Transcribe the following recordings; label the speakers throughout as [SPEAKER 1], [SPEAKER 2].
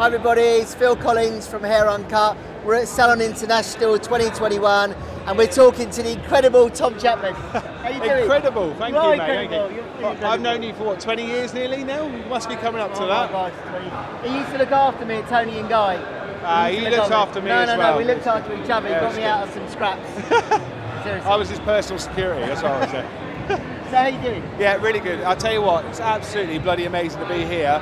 [SPEAKER 1] Hi everybody, it's Phil Collins from Hair Uncut. We're at Salon International 2021 and we're talking to the incredible Tom Chapman. How you doing?
[SPEAKER 2] Incredible, thank you, mate.
[SPEAKER 1] Incredible. You're incredible.
[SPEAKER 2] I've known you for what, 20 years nearly now? You must be coming up to
[SPEAKER 1] My
[SPEAKER 2] that.
[SPEAKER 1] gosh, he used to look after me at Tony and Guy.
[SPEAKER 2] He looked after me as well.
[SPEAKER 1] No, we looked after each other. He got me out of some scraps. Seriously.
[SPEAKER 2] I was his personal security, that's what I would say.
[SPEAKER 1] So how you doing?
[SPEAKER 2] Yeah, really good. I'll tell you what, it's absolutely bloody amazing to be here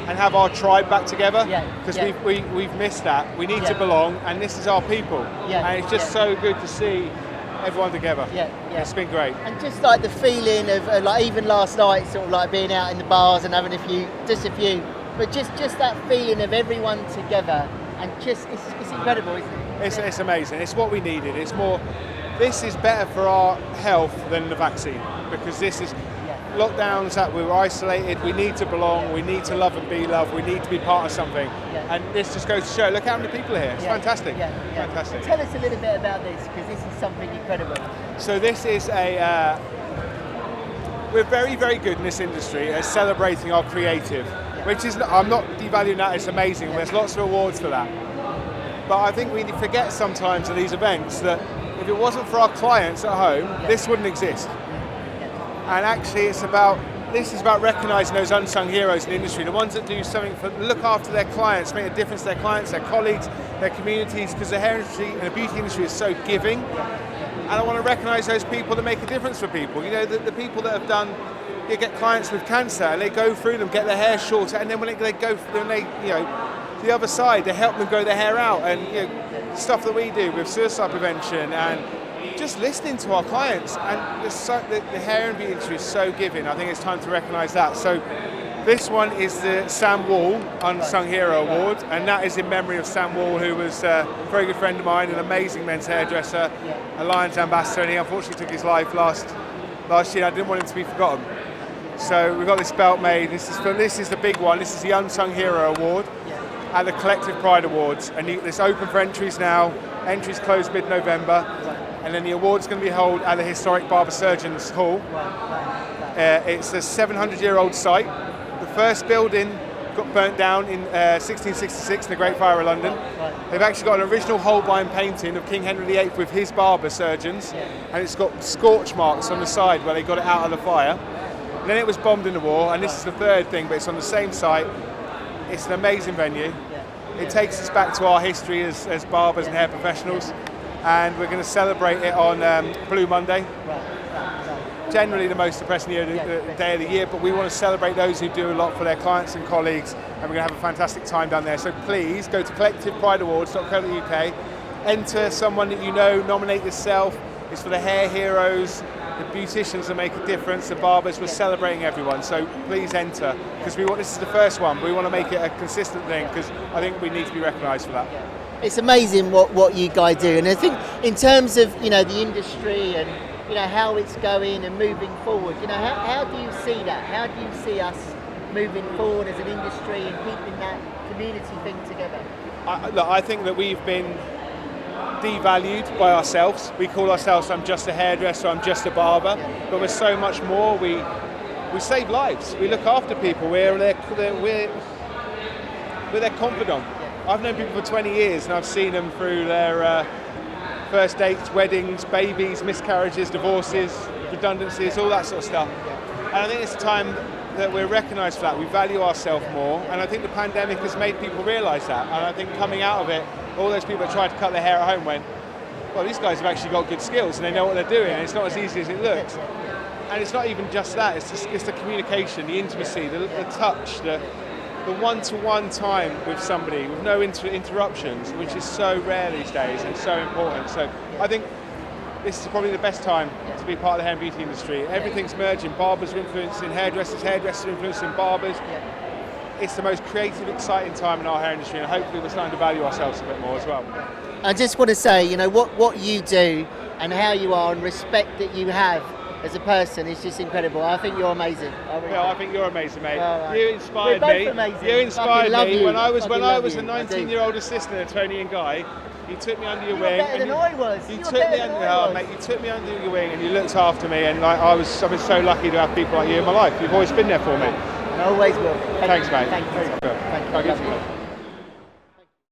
[SPEAKER 2] and have our tribe back together, because we've missed that. We need to belong, and this is our people, and it's just so good to see everyone together. It's been great.
[SPEAKER 1] And just like the feeling of like even last night, sort of like being out in the bars and having a few, but just that feeling of everyone together, and just it's incredible, isn't it?
[SPEAKER 2] It's amazing. It's what we needed. It's more. This is better for our health than the vaccine, because this is. Lockdowns that we were isolated, we need to belong, we need to love and be loved, we need to be part of something. And this just goes to show, look how many people are here, it's fantastic. Fantastic.
[SPEAKER 1] Tell us a little bit about this, because this is something incredible.
[SPEAKER 2] So this is we're very, very good in this industry at celebrating our creative, which is, I'm not devaluing that, it's amazing, there's lots of awards for that. But I think we forget sometimes at these events that if it wasn't for our clients at home, this wouldn't exist. And actually this is about recognising those unsung heroes in the industry, the ones that do something look after their clients, make a difference to their clients, their colleagues, their communities, because the hair industry and the beauty industry is so giving. And I want to recognise those people that make a difference for people. You know, the people that have done, you get clients with cancer and they go through them, get their hair shorter, and then when they go the other side, they help them grow their hair out, and stuff that we do with suicide prevention and just listening to our clients, and the hair and beauty industry is so giving. I think it's time to recognise that. So this one is the Sam Wall Unsung Hero Award, and that is in memory of Sam Wall, who was a very good friend of mine, an amazing men's hairdresser, a Lions ambassador, and he unfortunately took his life last year. I didn't want him to be forgotten. So we've got this belt made. This is the big one. This is the Unsung Hero Award at the Collective Pride Awards, and it's open for entries now. Entries close mid-November. And then the award's going to be held at the historic Barber Surgeons Hall. It's a 700-year-old site. The first building got burnt down in 1666 in the Great Fire of London. They've actually got an original Holbein painting of King Henry VIII with his barber surgeons, and it's got scorch marks on the side where they got it out of the fire. And then it was bombed in the war, and this is the third thing, but it's on the same site. It's an amazing venue. It takes us back to our history as barbers and hair professionals. And we're going to celebrate it on Blue Monday. Generally the most depressing day of the year, but we want to celebrate those who do a lot for their clients and colleagues, and we're going to have a fantastic time down there. So please go to collectiveprideawards.co.uk, enter someone that you know, nominate yourself. It's for the hair heroes, the beauticians that make a difference, the barbers. We're celebrating everyone, so please enter, because this is the first one. We want to make it a consistent thing, because I think we need to be recognised for that.
[SPEAKER 1] It's amazing what you guys do, and I think in terms of the industry and how it's going and moving forward, how do you see that? How do you see us moving forward as an industry and keeping that community thing together?
[SPEAKER 2] I think that we've been devalued by ourselves. We call ourselves, I'm just a hairdresser, I'm just a barber, but we're so much more. We save lives. We look after people. We're their confidant. I've known people for 20 years, and I've seen them through their first dates, weddings, babies, miscarriages, divorces, redundancies, all that sort of stuff. And I think it's time that we're recognised for that. We value ourselves more, and I think the pandemic has made people realise that. And I think coming out of it, all those people that tried to cut their hair at home went, well, these guys have actually got good skills and they know what they're doing, and it's not as easy as it looks. And it's not even just that, it's the communication, the intimacy, the touch, the one-to-one time with somebody with no interruptions, which is so rare these days and so important. So I think this is probably the best time to be part of the hair and beauty industry. Everything's merging. Barbers are influencing hairdressers, hairdressers are influencing barbers. It's the most creative, exciting time in our hair industry, and hopefully we're starting to value ourselves a bit more as well.
[SPEAKER 1] I just want to say, what you do and how you are, and respect that you have as a person is just incredible. I think you're amazing.
[SPEAKER 2] I think you're amazing, mate.
[SPEAKER 1] Right.
[SPEAKER 2] You inspired me.
[SPEAKER 1] Amazing.
[SPEAKER 2] You inspired me when I was a
[SPEAKER 1] you.
[SPEAKER 2] 19-year-old assistant at Tony and Guy. You took me under your
[SPEAKER 1] You
[SPEAKER 2] wing.
[SPEAKER 1] were better than I was.
[SPEAKER 2] You took me under, mate. You took me under your wing and you looked after me. And I've been so lucky to have people like you in my life. You've always been there for me.
[SPEAKER 1] And I always will.
[SPEAKER 2] Thanks, mate.
[SPEAKER 1] Thank you. Thank you.